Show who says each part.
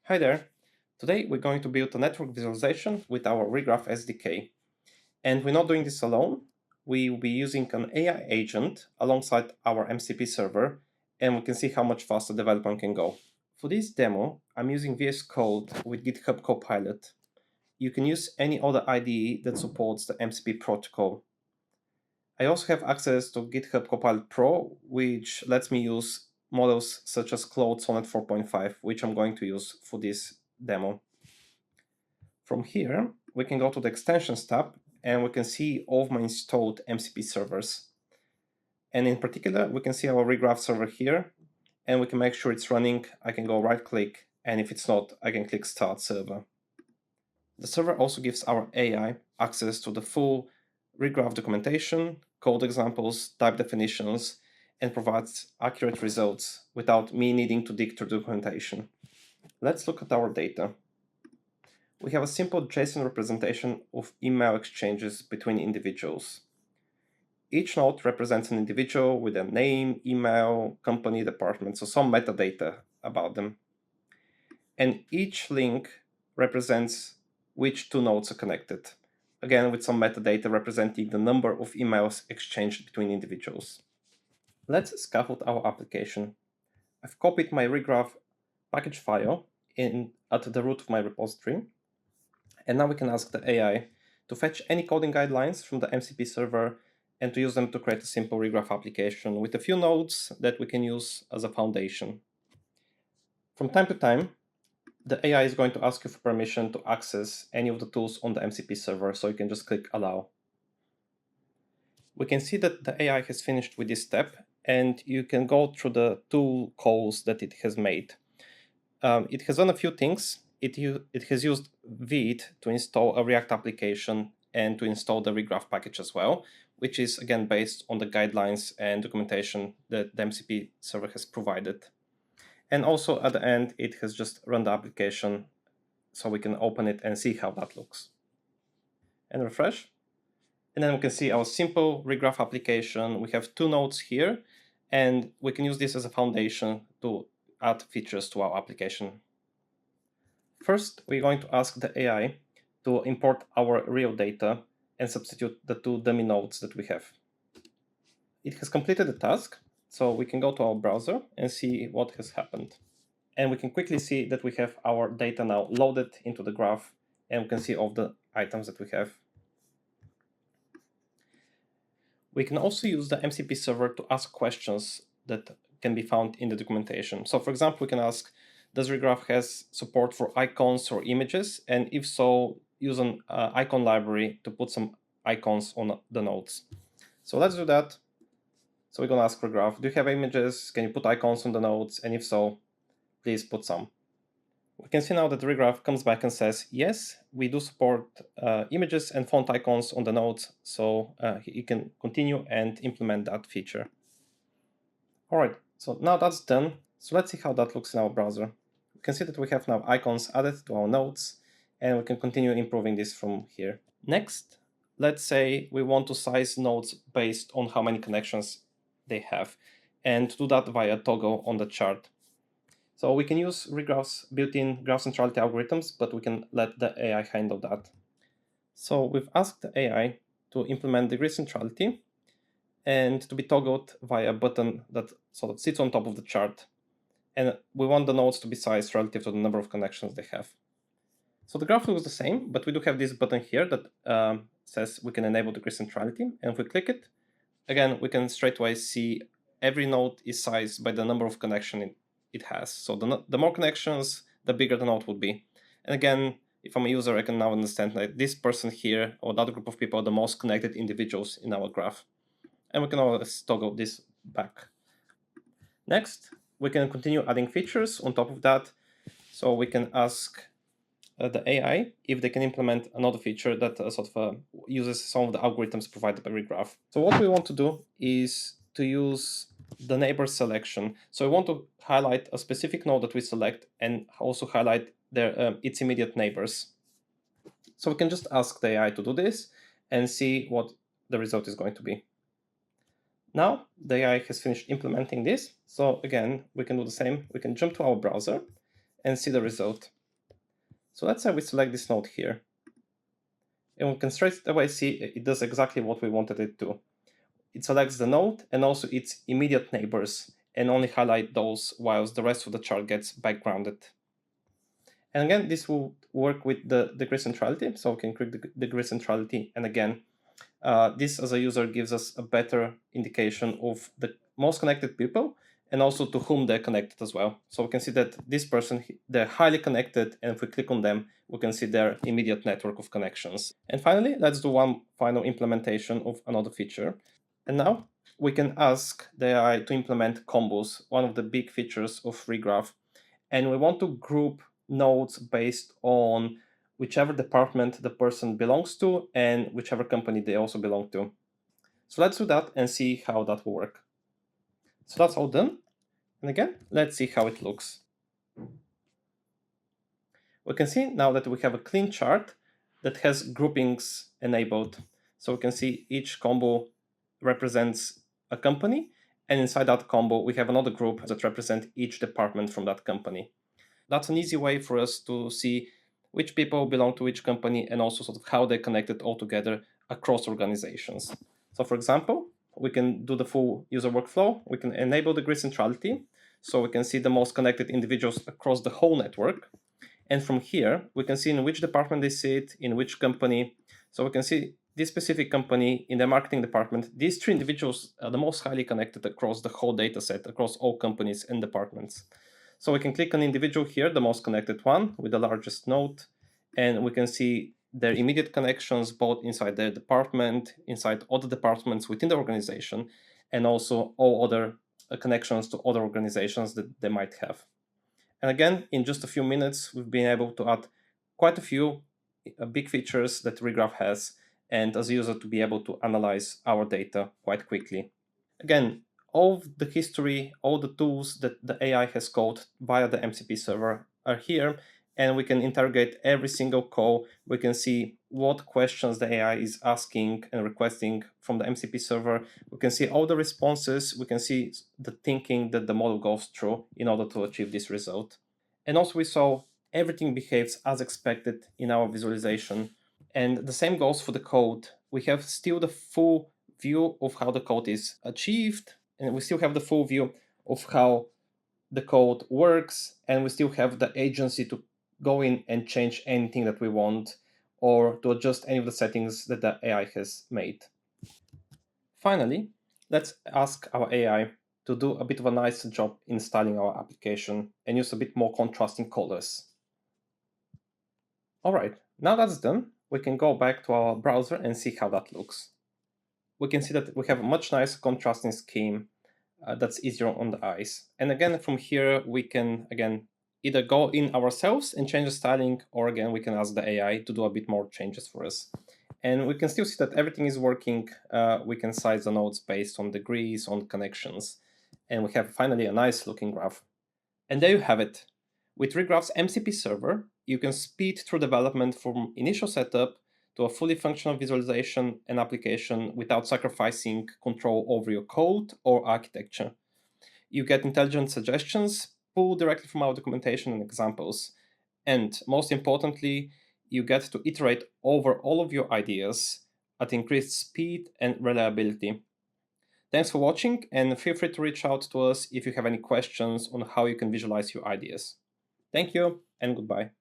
Speaker 1: Hi there. Today we're going to build a network visualization with our ReGraph SDK. And we're not doing this alone. We will be using an AI agent alongside our MCP server, and we can see how much faster development can go. For this demo, I'm using VS Code with GitHub Copilot. You can use any other IDE that supports the MCP protocol. I also have access to GitHub Copilot Pro, which lets me use models such as Claude Sonnet 4.5, which I'm going to use for this demo. From here, we can go to the extensions tab and we can see all of my installed MCP servers. And in particular, we can see our ReGraph server here, and we can make sure it's running. I can go right click, and if it's not, I can click Start Server. The server also gives our AI access to the full ReGraph documentation, code examples, type definitions, and provides accurate results without me needing to dig through documentation. Let's look at our data. We have a simple JSON representation of email exchanges between individuals. Each node represents an individual with a name, email, company, department, so some metadata about them. And each link represents which two nodes are connected, again with some metadata representing the number of emails exchanged between individuals. Let's scaffold our application. I've copied my ReGraph package file at the root of my repository. And now we can ask the AI to fetch any coding guidelines from the MCP server and to use them to create a simple ReGraph application with a few nodes that we can use as a foundation. From time to time, the AI is going to ask you for permission to access any of the tools on the MCP server, so you can just click Allow. We can see that the AI has finished with this step, and you can go through the tool calls that it has made. It has done a few things. It has used Vite to install a React application and to install the ReGraph package as well, which is again based on the guidelines and documentation that the MCP server has provided. And also at the end, it has just run the application so we can open it and see how that looks. And refresh. And then we can see our simple ReGraph application. We have two nodes here, and we can use this as a foundation to add features to our application. First, we're going to ask the AI to import our real data and substitute the two dummy nodes that we have. It has completed the task, so we can go to our browser and see what has happened. And we can quickly see that we have our data now loaded into the graph, and we can see all the items that we have. We can also use the MCP server to ask questions that can be found in the documentation. So for example, we can ask, does ReGraph has support for icons or images? And if so, use an icon library to put some icons on the nodes. So let's do that. So we're going to ask ReGraph, do you have images? Can you put icons on the nodes? And if so, please put some. We can see now that ReGraph comes back and says, yes, we do support images and font icons on the nodes, so you can continue and implement that feature. All right, so now that's done. So let's see how that looks in our browser. We can see that we have now icons added to our nodes, and we can continue improving this from here. Next, let's say we want to size nodes based on how many connections they have, and to do that via toggle on the chart. So we can use ReGraph's built-in graph centrality algorithms, but we can let the AI handle that. So we've asked the AI to implement degree centrality and to be toggled via a button that sort of sits on top of the chart. And we want the nodes to be sized relative to the number of connections they have. So the graph looks the same, but we do have this button here that says we can enable degree centrality. And if we click it, again, we can straight away see every node is sized by the number of connections it has. So the more connections, the bigger the node would be. And again, if I'm a user, I can now understand that this person here or that group of people are the most connected individuals in our graph. And we can always toggle this back. Next, we can continue adding features on top of that. So we can ask the AI if they can implement another feature that uses some of the algorithms provided by ReGraph. So what we want to do is to use the neighbor selection. So I want to highlight a specific node that we select and also highlight its immediate neighbors. So we can just ask the AI to do this and see what the result is going to be. Now the AI has finished implementing this. So again, we can do the same. We can jump to our browser and see the result. So let's say we select this node here, and we can straight away see it does exactly what we wanted it to. It selects the node and also its immediate neighbors and only highlight those, whilst the rest of the chart gets backgrounded. And again, this will work with the degree centrality. So we can click the degree centrality. And again, this as a user gives us a better indication of the most connected people and also to whom they're connected as well. So we can see that this person, they're highly connected, and if we click on them, we can see their immediate network of connections. And finally, let's do one final implementation of another feature. And now we can ask the AI to implement combos, one of the big features of ReGraph. And we want to group nodes based on whichever department the person belongs to and whichever company they also belong to. So let's do that and see how that will work. So that's all done. And again, let's see how it looks. We can see now that we have a clean chart that has groupings enabled. So we can see each combo represents a company, and inside that combo, we have another group that represents each department from that company. That's an easy way for us to see which people belong to which company and also sort of how they're connected all together across organizations. So for example, we can do the full user workflow. We can enable degree centrality, so we can see the most connected individuals across the whole network. And from here, we can see in which department they sit, in which company. So we can see this specific company in the marketing department. These three individuals are the most highly connected across the whole data set, across all companies and departments. So we can click on individual here, the most connected one with the largest node, and we can see their immediate connections both inside their department, inside other departments within the organization, and also all other connections to other organizations that they might have. And again, in just a few minutes, we've been able to add quite a few big features that ReGraph has, and as a user to be able to analyze our data quite quickly. Again, all the history, all the tools that the AI has called via the MCP server are here, and we can interrogate every single call. We can see what questions the AI is asking and requesting from the MCP server. We can see all the responses. We can see the thinking that the model goes through in order to achieve this result. And also we saw everything behaves as expected in our visualization. And the same goes for the code. We have still the full view of how the code is achieved, and we still have the full view of how the code works, and we still have the agency to go in and change anything that we want or to adjust any of the settings that the AI has made. Finally, let's ask our AI to do a bit of a nice job in styling our application and use a bit more contrasting colors. All right, now that's done, we can go back to our browser and see how that looks. We can see that we have a much nicer contrasting scheme that's easier on the eyes. And again, from here, we can, again, either go in ourselves and change the styling, or again, we can ask the AI to do a bit more changes for us. And we can still see that everything is working. We can size the nodes based on degrees, on connections. And we have finally a nice looking graph. And there you have it. With ReGraph's MCP server, you can speed through development from initial setup to a fully functional visualization and application without sacrificing control over your code or architecture. You get intelligent suggestions pulled directly from our documentation and examples. And most importantly, you get to iterate over all of your ideas at increased speed and reliability. Thanks for watching, and feel free to reach out to us if you have any questions on how you can visualize your ideas. Thank you, and goodbye.